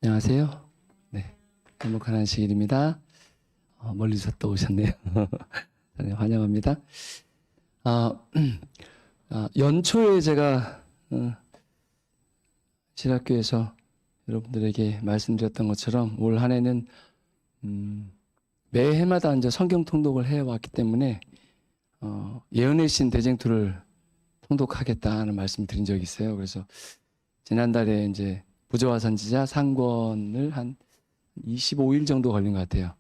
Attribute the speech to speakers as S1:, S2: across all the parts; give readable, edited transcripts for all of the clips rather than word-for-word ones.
S1: 안녕하세요. 네, 행복한 안식일입니다. 멀리서 또 오셨네요. 네, 환영합니다. 아, 연초에 제가 신학교에서 여러분들에게 말씀드렸던 것처럼 올 한 해는 매해마다 이제 성경 통독을 해왔기 때문에 예언의 신 대쟁투를 통독하겠다는 말씀 드린 적이 있어요. 그래서 지난달에 이제 부조화 선지자 상권을 한 25일 정도 걸린 것 같아요.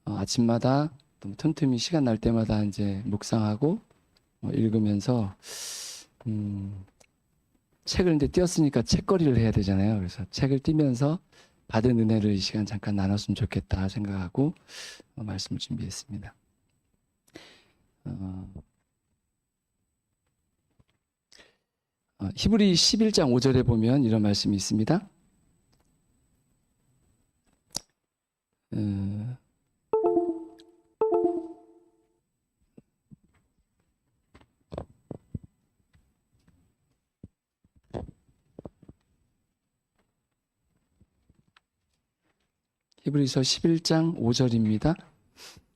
S1: 아침마다 또 틈틈이 시간 날 때마다 이제 묵상하고 읽으면서 책을 이제 띄었으니까 책거리를 해야 되잖아요. 그래서 책을 띄면서 받은 은혜를 이 시간 잠깐 나눴으면 좋겠다 생각하고 말씀을 준비했습니다. 히브리 11장 5절에 보면 이런 말씀이 있습니다. 히브리서 11장 5절입니다.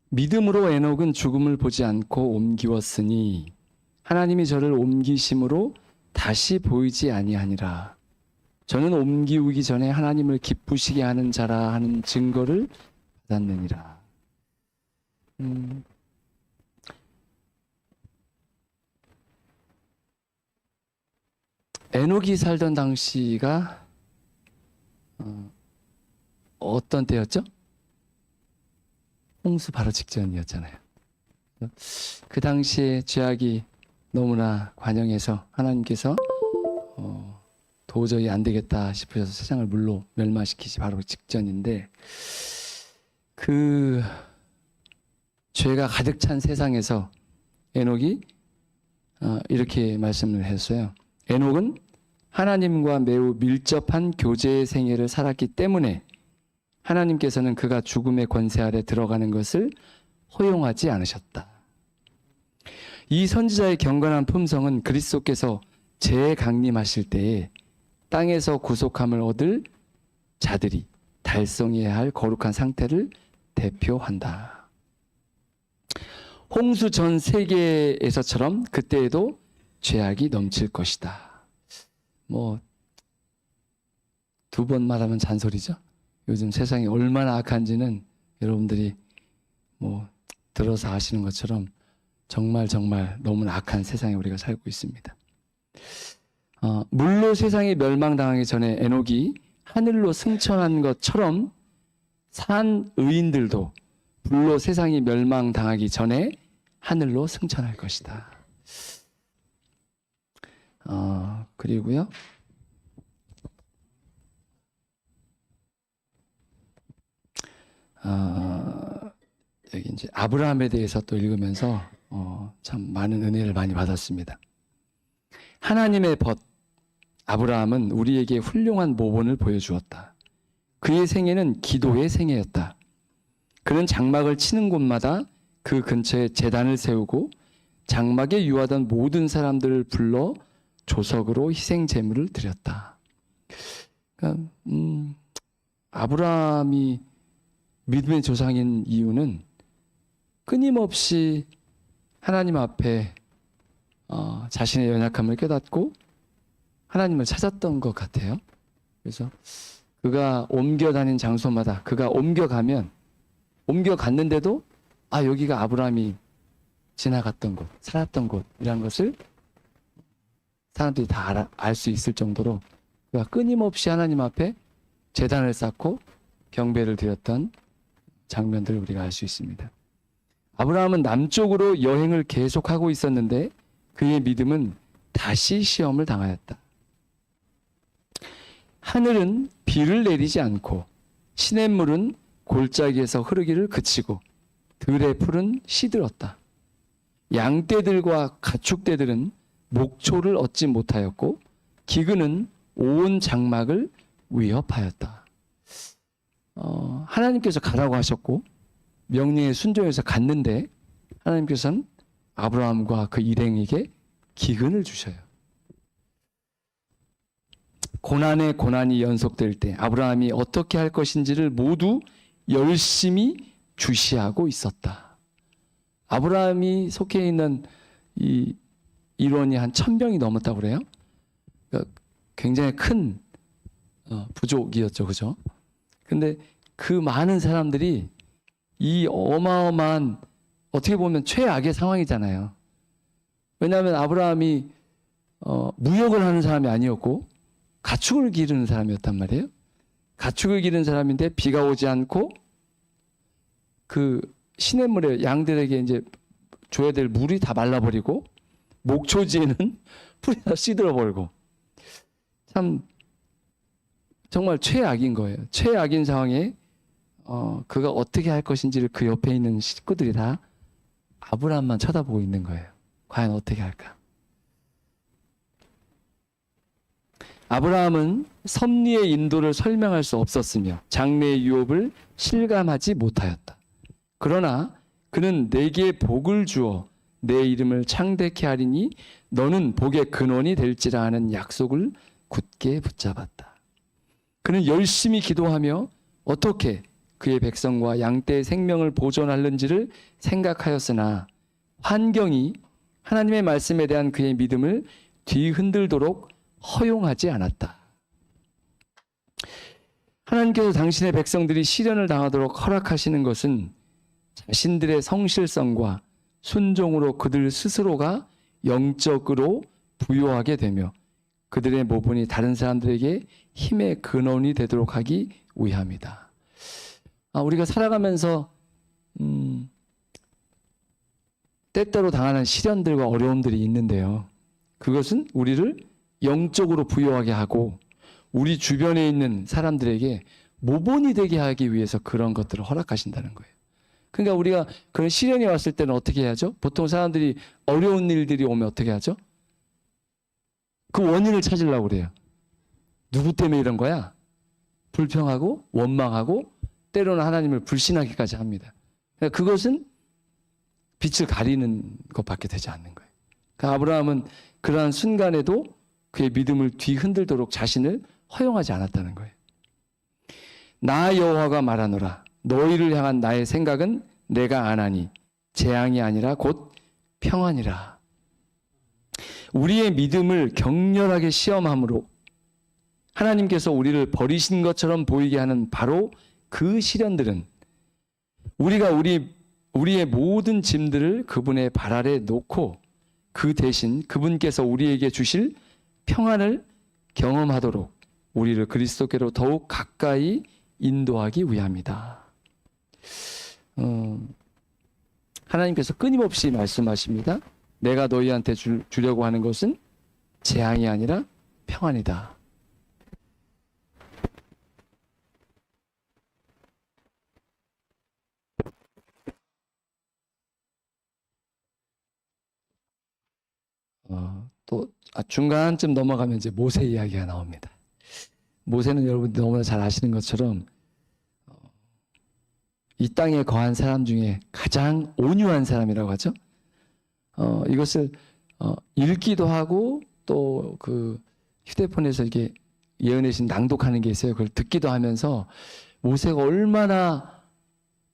S1: 믿음으로 에녹은 죽음을 보지 않고 옮기웠으니 하나님이 저를 옮기심으로 다시 보이지 아니하니라. 저는 옮기우기 전에 하나님을 기쁘시게 하는 자라 하는 증거를 받았느니라. 에녹이 살던 당시가 어떤 때였죠? 홍수 바로 직전이었잖아요. 그 당시에 죄악이 너무나 관영해서 하나님께서 도저히 안 되겠다 싶으셔서 세상을 물로 멸망시키시 바로 직전인데, 그 죄가 가득 찬 세상에서 에녹이 이렇게 말씀을 했어요. 에녹은 하나님과 매우 밀접한 교제의 생애를 살았기 때문에 하나님께서는 그가 죽음의 권세 아래 들어가는 것을 허용하지 않으셨다. 이 선지자의 경건한 품성은 그리스도께서 재강림하실 때에 땅에서 구속함을 얻을 자들이 달성해야 할 거룩한 상태를 대표한다. 홍수 전 세계에서처럼 그때에도 죄악이 넘칠 것이다. 두 번 말하면 잔소리죠. 요즘 세상이 얼마나 악한지는 여러분들이 들어서 아시는 것처럼 정말 너무나 악한 세상에 우리가 살고 있습니다. 물로 세상이 멸망당하기 전에 에녹이 하늘로 승천한 것처럼 산 의인들도 불로 세상이 멸망당하기 전에 하늘로 승천할 것이다. 그리고요. 여기 이제 아브라함에 대해서 또 읽으면서 참 많은 은혜를 많이 받았습니다. 하나님의 벗 아브라함은 우리에게 훌륭한 모본을 보여주었다. 그의 생애는 기도의 생애였다. 그는 장막을 치는 곳마다 그 근처에 제단을 세우고 장막에 유하던 모든 사람들을 불러 조석으로 희생 제물을 드렸다. 그러니까 아브라함이 믿음의 조상인 이유는 끊임없이 하나님 앞에 자신의 연약함을 깨닫고 하나님을 찾았던 것 같아요. 그래서 그가 옮겨 다닌 장소마다 그가 옮겨갔는데도 여기가 아브라함이 지나갔던 곳, 살았던 곳이라는 것을 사람들이 다 알 수 있을 정도로 그가 끊임없이 하나님 앞에 제단을 쌓고 경배를 드렸던 장면들을 우리가 알 수 있습니다. 아브라함은 남쪽으로 여행을 계속하고 있었는데 그의 믿음은 다시 시험을 당하였다. 하늘은 비를 내리지 않고 시냇물은 골짜기에서 흐르기를 그치고 들의 풀은 시들었다. 양떼들과 가축떼들은 목초를 얻지 못하였고 기근은 온 장막을 위협하였다. 하나님께서 가라고 하셨고 명령에 순종해서 갔는데 하나님께서는 아브라함과 그 일행에게 기근을 주셔요. 고난에 고난이 연속될 때 아브라함이 어떻게 할 것인지를 모두 열심히 주시하고 있었다. 아브라함이 속해 있는 이 일원이 한 1000명이 넘었다고 그래요. 그러니까 굉장히 큰 부족이었죠, 그죠? 근데 그 많은 사람들이 이 어마어마한, 어떻게 보면 최악의 상황이잖아요. 왜냐하면 아브라함이 무역을 하는 사람이 아니었고 가축을 기르는 사람이었단 말이에요. 가축을 기르는 사람인데 비가 오지 않고 그 시냇물에 양들에게 이제 줘야 될 물이 다 말라버리고 목초지에는 풀이 다 시들어버리고, 참 정말 최악인 거예요. 최악인 상황에 그가 어떻게 할 것인지를 그 옆에 있는 식구들이 다 아브라함만 쳐다보고 있는 거예요. 과연 어떻게 할까? 아브라함은 섭리의 인도를 설명할 수 없었으며 장래의 유업을 실감하지 못하였다. 그러나 그는 내게 복을 주어 내 이름을 창대케 하리니 너는 복의 근원이 될지라 하는 약속을 굳게 붙잡았다. 그는 열심히 기도하며 어떻게 그의 백성과 양떼의 생명을 보존하는지를 생각하였으나 환경이 하나님의 말씀에 대한 그의 믿음을 뒤흔들도록 허용하지 않았다. 하나님께서 당신의 백성들이 시련을 당하도록 허락하시는 것은 자신들의 성실성과 순종으로 그들 스스로가 영적으로 부요하게 되며 그들의 모분이 다른 사람들에게 힘의 근원이 되도록 하기 위함이다. 우리가 살아가면서 때때로 당하는 시련들과 어려움들이 있는데요. 그것은 우리를 영적으로 부요하게 하고 우리 주변에 있는 사람들에게 모본이 되게 하기 위해서 그런 것들을 허락하신다는 거예요. 그러니까 우리가 그런 시련이 왔을 때는 어떻게 해야죠? 보통 사람들이 어려운 일들이 오면 어떻게 하죠? 그 원인을 찾으려고 그래요. 누구 때문에 이런 거야? 불평하고 원망하고 때로는 하나님을 불신하기까지 합니다. 그러니까 그것은 빛을 가리는 것밖에 되지 않는 거예요. 그러니까 아브라함은 그러한 순간에도 그의 믿음을 뒤흔들도록 자신을 허용하지 않았다는 거예요. 나 여호와가 말하노라. 너희를 향한 나의 생각은 내가 아나니 재앙이 아니라 곧 평안이라. 우리의 믿음을 격렬하게 시험함으로 하나님께서 우리를 버리신 것처럼 보이게 하는 바로 그 시련들은 우리가 우리의 모든 짐들을 그분의 발 아래 놓고 그 대신 그분께서 우리에게 주실 평안을 경험하도록 우리를 그리스도께로 더욱 가까이 인도하기 위함이다. 하나님께서 끊임없이 말씀하십니다. 내가 너희한테 주려고 하는 것은 재앙이 아니라 평안이다. 또 중간쯤 넘어가면 이제 모세 이야기가 나옵니다. 모세는 여러분들 너무나 잘 아시는 것처럼 이 땅에 거한 사람 중에 가장 온유한 사람이라고 하죠. 이것을 읽기도 하고 또 그 휴대폰에서 이게 예언의 낭독하는 게 있어요. 그걸 듣기도 하면서 모세가 얼마나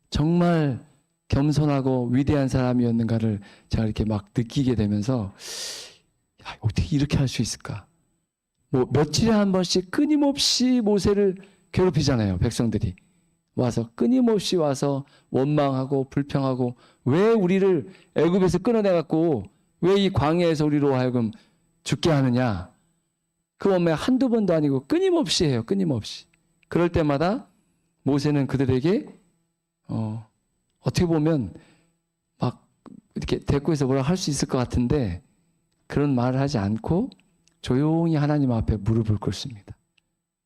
S1: 정말 겸손하고 위대한 사람이었는가를 제가 이렇게 막 느끼게 되면서 어떻게 이렇게 할 수 있을까? 뭐 며칠에 한 번씩 끊임없이 모세를 괴롭히잖아요. 백성들이 와서 끊임없이 와서 원망하고 불평하고 왜 우리를 애굽에서 끌어내갖고 왜 이 광야에서 우리로 하여금 죽게 하느냐. 그 원망 한두 번도 아니고 끊임없이 해요. 끊임없이. 그럴 때마다 모세는 그들에게 어떻게 보면 막 이렇게 대꾸해서 뭐라 할 수 있을 것 같은데 그런 말을 하지 않고 조용히 하나님 앞에 무릎을 꿇습니다.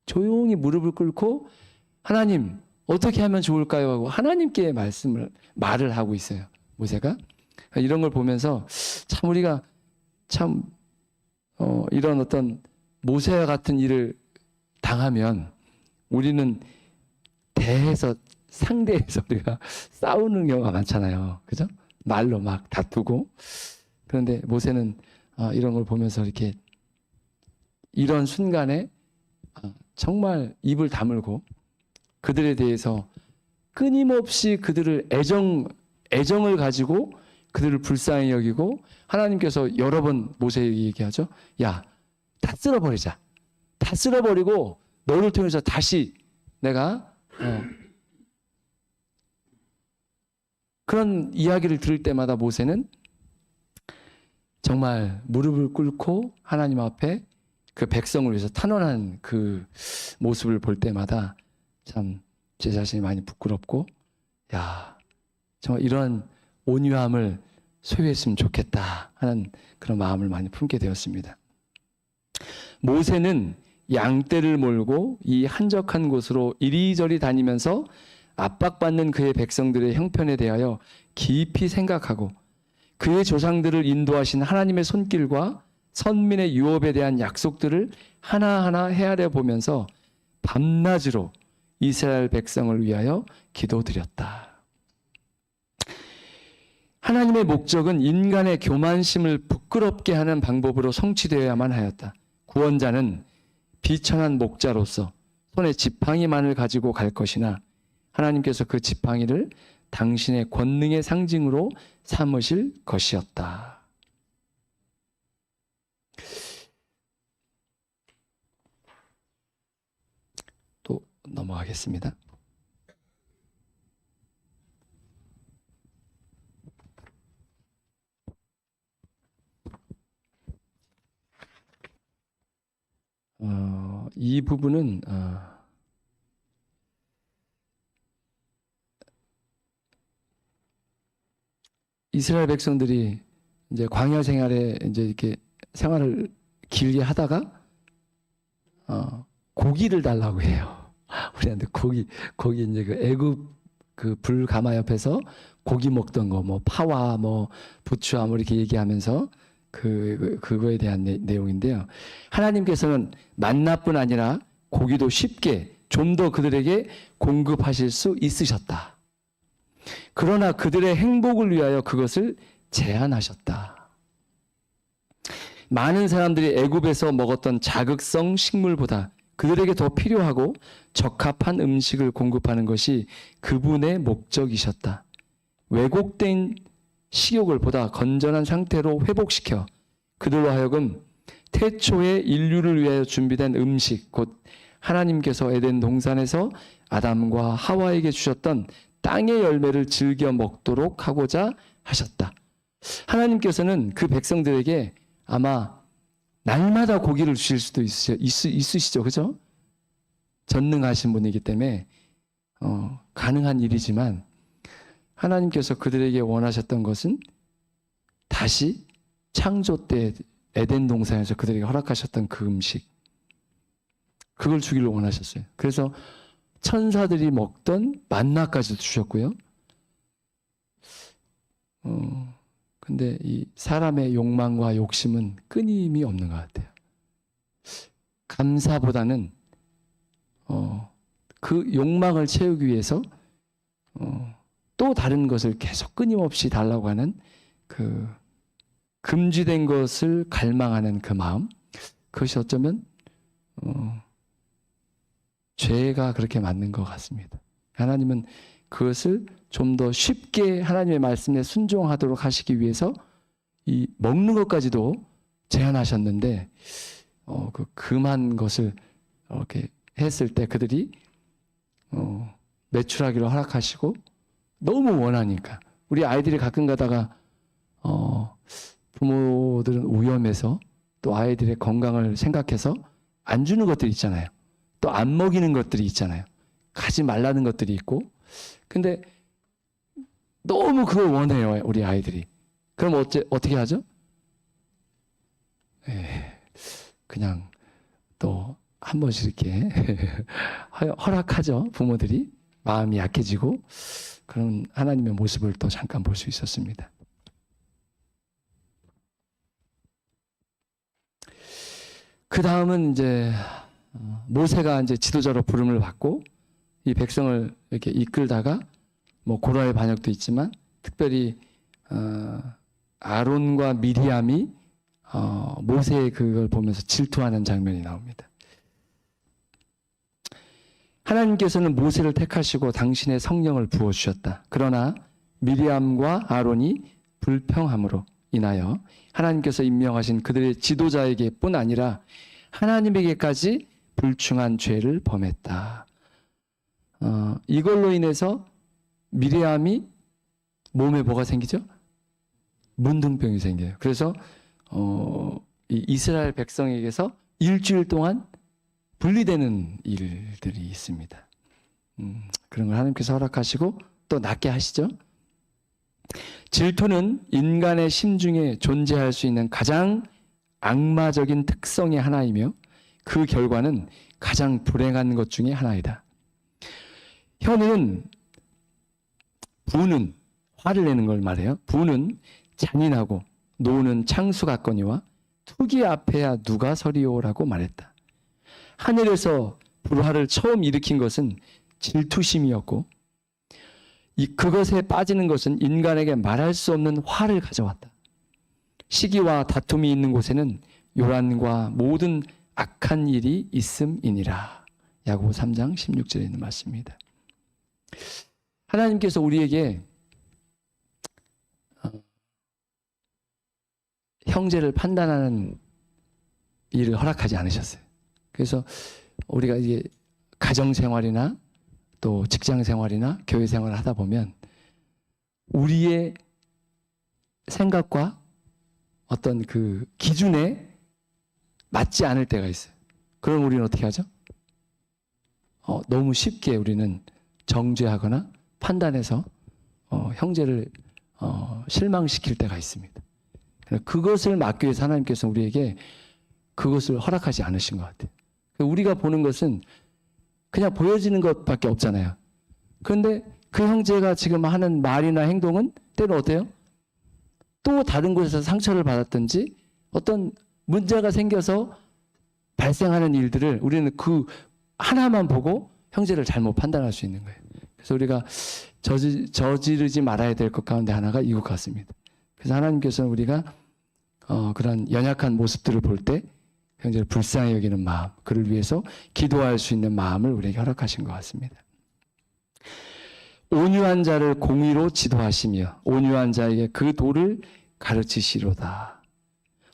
S1: 조용히 무릎을 꿇고 하나님 어떻게 하면 좋을까요? 하고 하나님께 말을 하고 있어요. 모세가. 이런 걸 보면서 참 우리가 참 이런 어떤 모세와 같은 일을 당하면 우리는 상대해서 우리가 싸우는 경우가 많잖아요. 그죠? 말로 막 다투고. 그런데 모세는 이런 걸 보면서 이렇게 이런 순간에 정말 입을 다물고 그들에 대해서 끊임없이 그들을 애정을 가지고 그들을 불쌍히 여기고 하나님께서 여러 번 모세에게 얘기하죠. 야, 다 쓸어버리자. 다 쓸어버리고 너를 통해서 다시 내가 그런 이야기를 들을 때마다 모세는 정말 무릎을 꿇고 하나님 앞에 그 백성을 위해서 탄원한 그 모습을 볼 때마다 참 제 자신이 많이 부끄럽고, 야, 정말 이런 온유함을 소유했으면 좋겠다 하는 그런 마음을 많이 품게 되었습니다. 모세는 양떼를 몰고 이 한적한 곳으로 이리저리 다니면서 압박받는 그의 백성들의 형편에 대하여 깊이 생각하고 그의 조상들을 인도하신 하나님의 손길과 선민의 유업에 대한 약속들을 하나하나 헤아려 보면서 밤낮으로 이스라엘 백성을 위하여 기도드렸다. 하나님의 목적은 인간의 교만심을 부끄럽게 하는 방법으로 성취되어야만 하였다. 구원자는 비천한 목자로서 손에 지팡이만을 가지고 갈 것이나 하나님께서 그 지팡이를 당신의 권능의 상징으로 삼으실 것이었다. 또 넘어가겠습니다. 이 부분은 이스라엘 백성들이 이제 광야 생활에 이제 이렇게 생활을 길게 하다가 고기를 달라고 해요. 우리한테 고기 이제 그 애굽 그 불가마 옆에서 고기 먹던 거 뭐 파와 뭐 부추와 뭐 이렇게 얘기하면서 그거에 대한 내용인데요. 하나님께서는 만나뿐 아니라 고기도 쉽게 좀 더 그들에게 공급하실 수 있으셨다. 그러나 그들의 행복을 위하여 그것을 제한하셨다. 많은 사람들이 애굽에서 먹었던 자극성 식물보다 그들에게 더 필요하고 적합한 음식을 공급하는 것이 그분의 목적이셨다. 왜곡된 식욕을 보다 건전한 상태로 회복시켜 그들로 하여금 태초의 인류를 위하여 준비된 음식, 곧 하나님께서 에덴 동산에서 아담과 하와에게 주셨던 땅의 열매를 즐겨 먹도록 하고자 하셨다. 하나님께서는 그 백성들에게 아마 날마다 고기를 주실 수도 있으시죠. 그죠? 전능하신 분이기 때문에 가능한 일이지만 하나님께서 그들에게 원하셨던 것은 다시 창조 때 에덴 동산에서 그들에게 허락하셨던 그 음식, 그걸 주기를 원하셨어요. 그래서 천사들이 먹던 만나까지도 주셨고요. 근데 이 사람의 욕망과 욕심은 끊임이 없는 것 같아요. 감사보다는 그 욕망을 채우기 위해서 또 다른 것을 계속 끊임없이 달라고 하는 그 금지된 것을 갈망하는 그 마음, 그것이 어쩌면 죄가 그렇게 맞는 것 같습니다. 하나님은 그것을 좀 더 쉽게 하나님의 말씀에 순종하도록 하시기 위해서 이 먹는 것까지도 제한하셨는데 그 금한 것을 이렇게 했을 때 그들이 매출하기를 허락하시고 너무 원하니까 우리 아이들이 가끔 가다가 부모들은 위험해서 또 아이들의 건강을 생각해서 안 주는 것들이 있잖아요. 또 안 먹이는 것들이 있잖아요. 가지 말라는 것들이 있고. 근데 너무 그걸 원해요, 우리 아이들이. 그럼 어떻게 하죠? 그냥 또 한 번씩 이렇게 허락하죠, 부모들이. 마음이 약해지고 그런 하나님의 모습을 또 잠깐 볼 수 있었습니다. 그 다음은 이제 모세가 이제 지도자로 부름을 받고 이 백성을 이렇게 이끌다가 뭐 고라의 반역도 있지만 특별히 아론과 미리암이 모세의 그걸 보면서 질투하는 장면이 나옵니다. 하나님께서는 모세를 택하시고 당신의 성령을 부어주셨다. 그러나 미리암과 아론이 불평함으로 인하여 하나님께서 임명하신 그들의 지도자에게 뿐 아니라 하나님에게까지 불충한 죄를 범했다. 이걸로 인해서 미리암이 몸에 뭐가 생기죠? 문둥병이 생겨요. 그래서 이 이스라엘 백성에게서 일주일 동안 분리되는 일들이 있습니다. 그런 걸 하나님께서 허락하시고 또 낫게 하시죠. 질투는 인간의 심중에 존재할 수 있는 가장 악마적인 특성의 하나이며 그 결과는 가장 불행한 것 중에 하나이다. 현우는 부는 화를 내는 걸 말해요. 부는 잔인하고 노는 창수 같거니와 투기 앞에야 누가 서리오라고 말했다. 하늘에서 불화를 처음 일으킨 것은 질투심이었고 그것에 빠지는 것은 인간에게 말할 수 없는 화를 가져왔다. 시기와 다툼이 있는 곳에는 요란과 모든 악한 일이 있음이니라. 야고보 3장 16절에 있는 말씀입니다. 하나님께서 우리에게 형제를 판단하는 일을 허락하지 않으셨어요. 그래서 우리가 이게 가정생활이나 또 직장생활이나 교회생활을 하다 보면 우리의 생각과 어떤 그 기준에 맞지 않을 때가 있어요. 그럼 우리는 어떻게 하죠? 너무 쉽게 우리는 정죄하거나 판단해서 형제를 실망시킬 때가 있습니다. 그것을 막기 위해서 하나님께서 우리에게 그것을 허락하지 않으신 것 같아요. 우리가 보는 것은 그냥 보여지는 것밖에 없잖아요. 그런데 그 형제가 지금 하는 말이나 행동은 때로 어때요? 또 다른 곳에서 상처를 받았든지 어떤 문제가 생겨서 발생하는 일들을 우리는 그 하나만 보고 형제를 잘못 판단할 수 있는 거예요. 그래서 우리가 저지르지 말아야 될 것 가운데 하나가 이것 같습니다. 그래서 하나님께서는 우리가 그런 연약한 모습들을 볼 때 형제를 불쌍히 여기는 마음, 그를 위해서 기도할 수 있는 마음을 우리에게 허락하신 것 같습니다. 온유한 자를 공의로 지도하시며 온유한 자에게 그 도를 가르치시로다.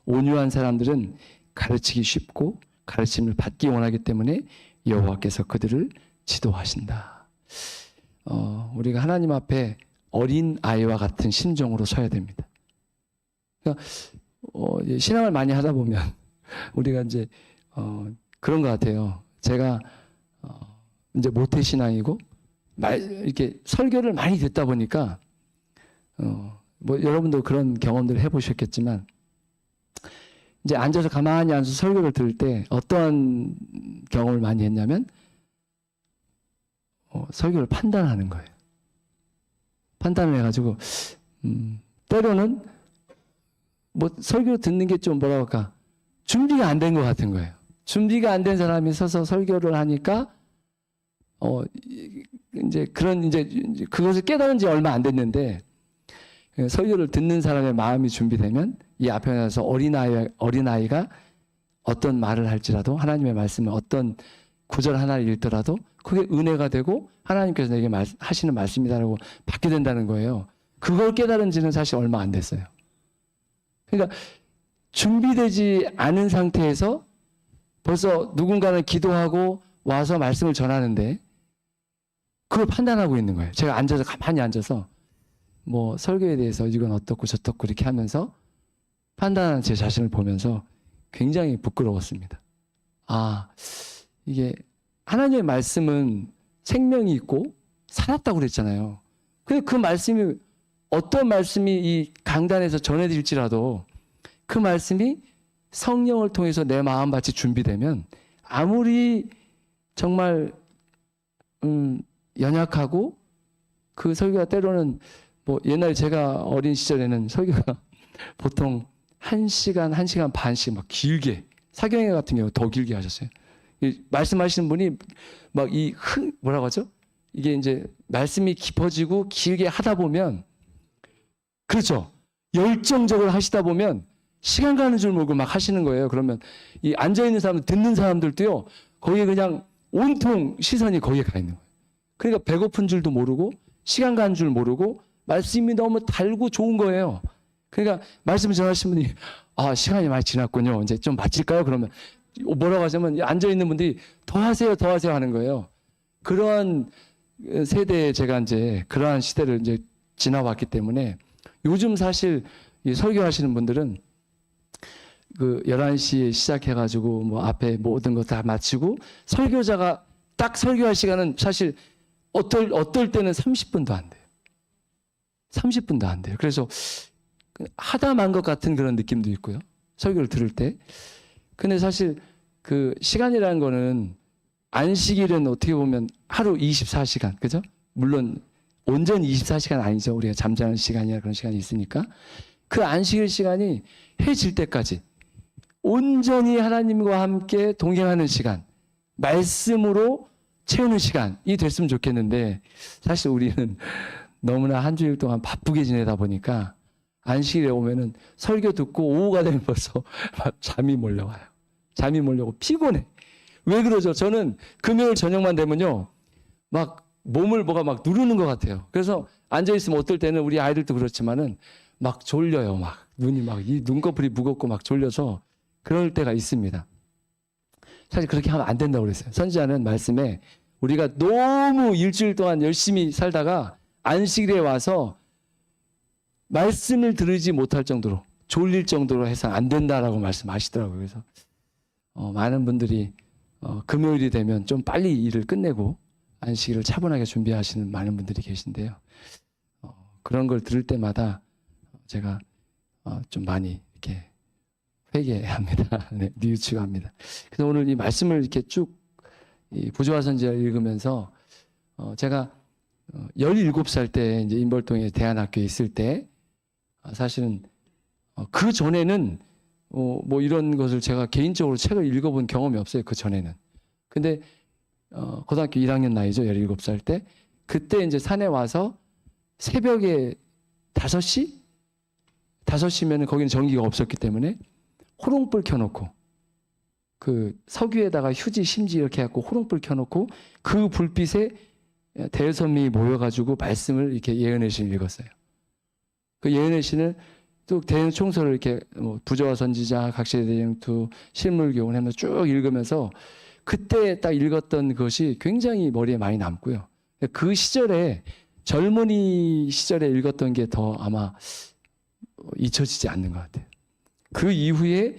S1: 온유한 사람들은 가르치기 쉽고 가르침을 받기 원하기 때문에 여호와께서 그들을 지도하신다. 우리가 하나님 앞에 어린 아이와 같은 심정으로 서야 됩니다. 그러니까 신앙을 많이 하다 보면 우리가 이제 그런 것 같아요. 제가 이제 모태 신앙이고 이렇게 설교를 많이 듣다 보니까 뭐 여러분도 그런 경험들을 해보셨겠지만 이제 앉아서 가만히 앉아서 설교를 들을 때 어떠한 경험을 많이 했냐면 설교를 판단하는 거예요. 판단을 해가지고 때로는 뭐 설교 듣는 게 좀 뭐라고 할까 준비가 안 된 것 같은 거예요. 준비가 안 된 사람이 서서 설교를 하니까 이제 그것을 깨달은 지 얼마 안 됐는데 설교를 듣는 사람의 마음이 준비되면 이 앞에 나서 어린아이가 어떤 말을 할지라도 하나님의 말씀을 어떤 구절 하나를 읽더라도 그게 은혜가 되고 하나님께서 내게 하시는 말씀이다라고 받게 된다는 거예요. 그걸 깨달은 지는 사실 얼마 안 됐어요. 그러니까 준비되지 않은 상태에서 벌써 누군가는 기도하고 와서 말씀을 전하는데 그걸 판단하고 있는 거예요. 제가 앉아서 가만히 앉아서 뭐 설교에 대해서 이건 어떻고 저떻고 이렇게 하면서 판단하는 제 자신을 보면서 굉장히 부끄러웠습니다. 이게 하나님의 말씀은 생명이 있고 살았다고 그랬잖아요. 근데 그 말씀이 어떤 말씀이 이 강단에서 전해질지라도 그 말씀이 성령을 통해서 내 마음밭이 준비되면 아무리 정말 연약하고 그 설교가 때로는 뭐 옛날에 제가 어린 시절에는 설교가 보통 1시간 반씩 막 길게 사경회 같은 경우 더 길게 하셨어요. 말씀하시는 분이 막 뭐라고 하죠? 이게 이제 말씀이 깊어지고 길게 하다 보면 그렇죠. 열정적으로 하시다 보면 시간 가는 줄 모르고 막 하시는 거예요. 그러면 이 앉아있는 사람들, 듣는 사람들도요, 거기에 그냥 온통 시선이 거기에 가 있는 거예요. 그러니까 배고픈 줄도 모르고 시간 간 줄 모르고 말씀이 너무 달고 좋은 거예요. 그러니까 말씀 전하신 분이 시간이 많이 지났군요. 이제 좀 마칠까요? 그러면 뭐라고 하자면 앉아 있는 분들이 더 하세요 하는 거예요. 그러한 세대에 제가 이제 그러한 시대를 이제 지나왔기 때문에 요즘 사실 이 설교하시는 분들은 그 11시에 시작해가지고 뭐 앞에 모든 거 다 마치고 설교자가 딱 설교할 시간은 사실 어떨 때는 30분도 안 돼요. 30분도 안 돼요. 그래서 하다만 것 같은 그런 느낌도 있고요. 설교를 들을 때. 근데 사실 그 시간이라는 거는 안식일은 어떻게 보면 하루 24시간, 그죠? 물론 온전히 24시간 아니죠. 우리가 잠자는 시간이나 그런 시간이 있으니까. 그 안식일 시간이 해 질 때까지 온전히 하나님과 함께 동행하는 시간, 말씀으로 채우는 시간이 됐으면 좋겠는데 사실 우리는 너무나 한 주일 동안 바쁘게 지내다 보니까 안식일에 오면은 설교 듣고 오후가 되면 벌써 잠이 몰려와요. 잠이 몰려고 피곤해. 왜 그러죠? 저는 금요일 저녁만 되면요. 막 몸을 뭐가 막 누르는 것 같아요. 그래서 앉아있으면 어떨 때는 우리 아이들도 그렇지만은 막 졸려요. 막 눈이 막 이 눈꺼풀이 무겁고 막 졸려서 그럴 때가 있습니다. 사실 그렇게 하면 안 된다고 그랬어요. 선지자는 말씀에 우리가 너무 일주일 동안 열심히 살다가 안식일에 와서 말씀을 들으지 못할 정도로 졸릴 정도로 해서 안 된다라고 말씀하시더라고요. 그래서 많은 분들이 금요일이 되면 좀 빨리 일을 끝내고 안식일을 차분하게 준비하시는 많은 분들이 계신데요. 그런 걸 들을 때마다 제가 좀 많이 이렇게 회개합니다. 네, 뉘우치고 합니다. 그래서 오늘 이 말씀을 이렇게 쭉 이 부조화 선지자를 읽으면서 제가 17살 때 이제 인벌동에 대안학교에 있을 때 사실은 그 전에는 뭐 이런 것을 제가 개인적으로 책을 읽어본 경험이 없어요. 그 전에는. 근데 고등학교 1학년 나이죠. 17살 때. 그때 이제 산에 와서 새벽에 5시? 5시면은 거기는 전기가 없었기 때문에 호롱불 켜놓고 그 석유에다가 휴지, 심지 이렇게 해갖고 호롱불 켜놓고 그 불빛에 대선민이 모여가지고 말씀을 이렇게 예언의 신을 읽었어요. 그 예언의 신을 또 대형 총서를 이렇게 부조화 선지자, 각시대 대쟁투, 실물교훈 하면서 쭉 읽으면서 그때 딱 읽었던 것이 굉장히 머리에 많이 남고요. 그 시절에 젊은이 시절에 읽었던 게 더 아마 잊혀지지 않는 것 같아요. 그 이후에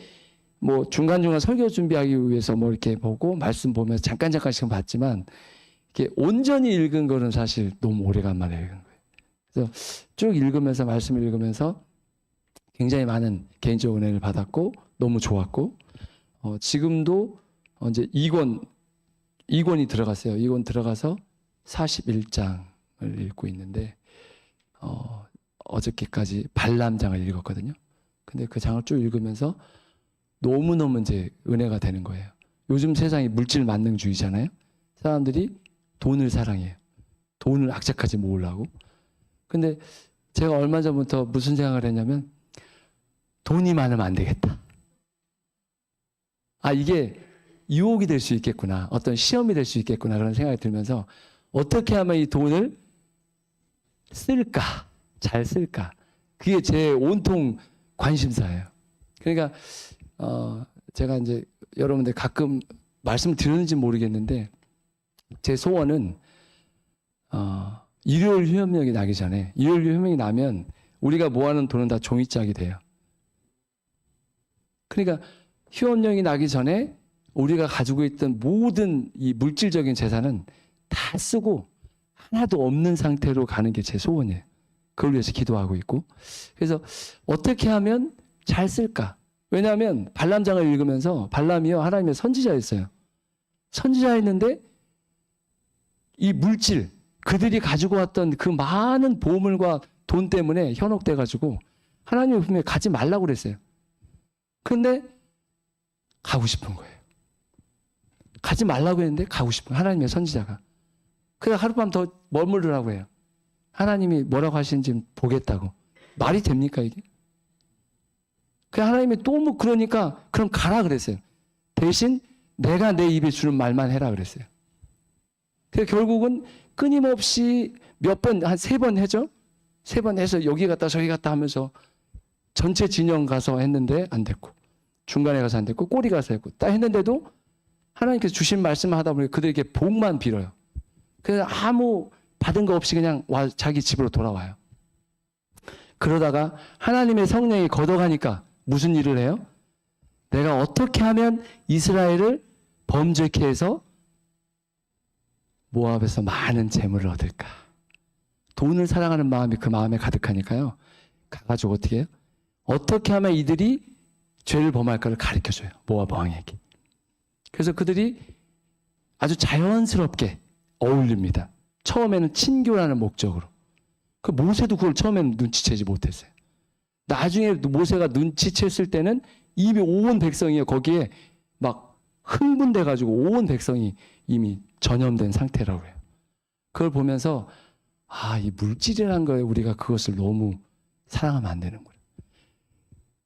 S1: 뭐 중간중간 설교 준비하기 위해서 뭐 이렇게 보고 말씀 보면서 잠깐씩 봤지만 이렇게 온전히 읽은 거는 사실 너무 오래간만에 읽은 거예요. 그래서 쭉 읽으면서 말씀을 읽으면서 굉장히 많은 개인적 은혜를 받았고 너무 좋았고 지금도 이제 2권이 들어갔어요. 2권 들어가서 41장을 읽고 있는데 어저께까지 발람장을 읽었거든요. 근데 그 장을 쭉 읽으면서 너무너무 이제 은혜가 되는 거예요. 요즘 세상이 물질 만능주의잖아요. 사람들이 돈을 사랑해요. 돈을 악착같이 모으려고. 근데 제가 얼마 전부터 무슨 생각을 했냐면 돈이 많으면 안 되겠다. 이게 유혹이 될 수 있겠구나. 어떤 시험이 될 수 있겠구나. 그런 생각이 들면서 어떻게 하면 이 돈을 쓸까? 잘 쓸까? 그게 제 온통 관심사예요. 그러니까 제가 이제 여러분들 가끔 말씀을 드렸는지 모르겠는데 제 소원은 일요일 휴업령이 나기 전에 일요일 휴업령이 나면 우리가 모아놓은 돈은 다 종이짝이 돼요. 그러니까 휴업령이 나기 전에 우리가 가지고 있던 모든 이 물질적인 재산은 다 쓰고 하나도 없는 상태로 가는 게 제 소원이에요. 그걸 위해서 기도하고 있고. 그래서 어떻게 하면 잘 쓸까? 왜냐하면 발람장을 읽으면서 발람이요 하나님의 선지자였어요. 선지자였는데 이 물질 그들이 가지고 왔던 그 많은 보물과 돈 때문에 현혹돼 가지고 하나님의 품에 가지 말라고 그랬어요. 그런데 가고 싶은 거예요. 가지 말라고 했는데 가고 싶은 거예요. 하나님의 선지자가. 그래서 하룻밤 더 머무르라고 해요. 하나님이 뭐라고 하시는지 보겠다고. 말이 됩니까 이게? 그 하나님이 그러니까 그럼 가라 그랬어요. 대신 내가 내 입에 주는 말만 해라 그랬어요. 그래서 결국은 끊임없이 몇 번, 한 3번 해죠. 3번 해서 여기 갔다 저기 갔다 하면서 전체 진영 가서 했는데 안 됐고, 중간에 가서 안 됐고, 꼬리 가서 했고, 딱 했는데도 하나님께서 주신 말씀을 하다 보니 그들에게 복만 빌어요. 그래서 아무 받은 거 없이 그냥 자기 집으로 돌아와요. 그러다가 하나님의 성령이 걷어가니까 무슨 일을 해요? 내가 어떻게 하면 이스라엘을 범죄케 해서 모압에서 많은 재물을 얻을까? 돈을 사랑하는 마음이 그 마음에 가득하니까요. 가가지고 어떻게 해요? 어떻게 하면 이들이 죄를 범할까를 가르쳐줘요. 모압 왕에게. 그래서 그들이 아주 자연스럽게 어울립니다. 처음에는 친교라는 목적으로. 그 모세도 그걸 처음에는 눈치채지 못했어요. 나중에 모세가 눈치챘을 때는 이미 온 백성이 거기에 막 흥분돼가지고 온 백성이 이미 전염된 상태라고 해요. 그걸 보면서 이 물질이라는 거에 우리가 그것을 너무 사랑하면 안 되는 거예요.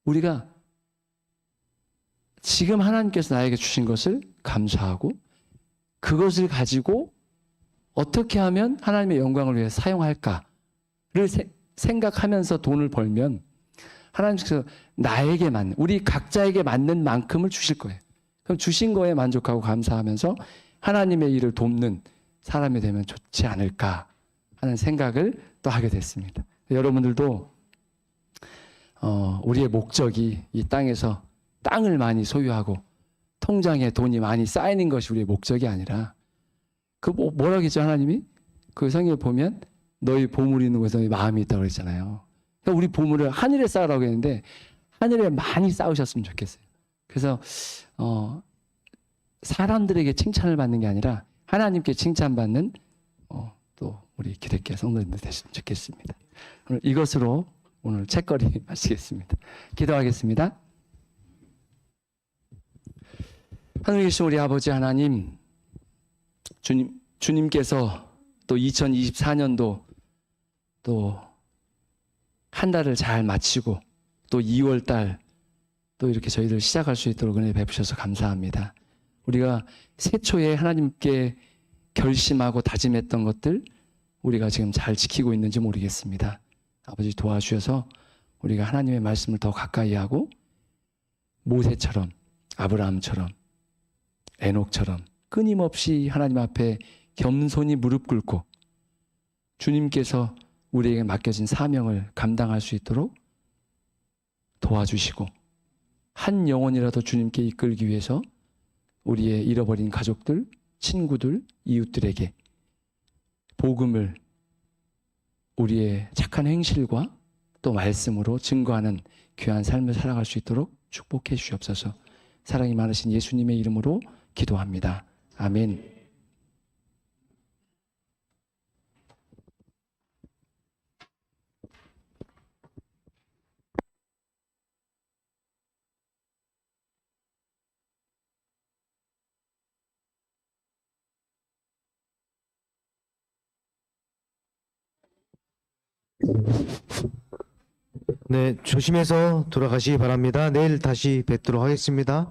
S1: 우리가 지금 하나님께서 나에게 주신 것을 감사하고 그것을 가지고 어떻게 하면 하나님의 영광을 위해 사용할까를 생각하면서 돈을 벌면 하나님께서 나에게 맞는, 우리 각자에게 맞는 만큼을 주실 거예요. 그럼 주신 거에 만족하고 감사하면서 하나님의 일을 돕는 사람이 되면 좋지 않을까 하는 생각을 또 하게 됐습니다. 여러분들도 우리의 목적이 이 땅에서 땅을 많이 소유하고 통장에 돈이 많이 쌓이는 것이 우리의 목적이 아니라 그 뭐라고 했죠 하나님이? 그 성경에 보면 너희 보물이 있는 곳에 너희 마음이 있다고 그랬잖아요. 그러니까 우리 보물을 하늘에 쌓으라고 했는데 하늘에 많이 쌓으셨으면 좋겠어요. 그래서 사람들에게 칭찬을 받는 게 아니라 하나님께 칭찬받는 또 우리 기독교 성도님들 되시면 좋겠습니다. 오늘 이것으로 오늘 책거리 마치겠습니다. 기도하겠습니다. 하늘에 계신 우리 아버지 하나님, 주님께서 또 2024년도 또 한 달을 잘 마치고 또 2월 달 또 이렇게 저희들 시작할 수 있도록 은혜 베푸셔서 감사합니다. 우리가 새초에 하나님께 결심하고 다짐했던 것들 우리가 지금 잘 지키고 있는지 모르겠습니다. 아버지 도와주셔서 우리가 하나님의 말씀을 더 가까이 하고 모세처럼, 아브라함처럼, 에녹처럼 끊임없이 하나님 앞에 겸손히 무릎 꿇고 주님께서 우리에게 맡겨진 사명을 감당할 수 있도록 도와주시고 한 영혼이라도 주님께 이끌기 위해서 우리의 잃어버린 가족들, 친구들, 이웃들에게 복음을 우리의 착한 행실과 또 말씀으로 증거하는 귀한 삶을 살아갈 수 있도록 축복해 주시옵소서. 사랑이 많으신 예수님의 이름으로 기도합니다. 아멘.
S2: 네, 조심해서 돌아가시기 바랍니다. 내일 다시 뵙도록 하겠습니다.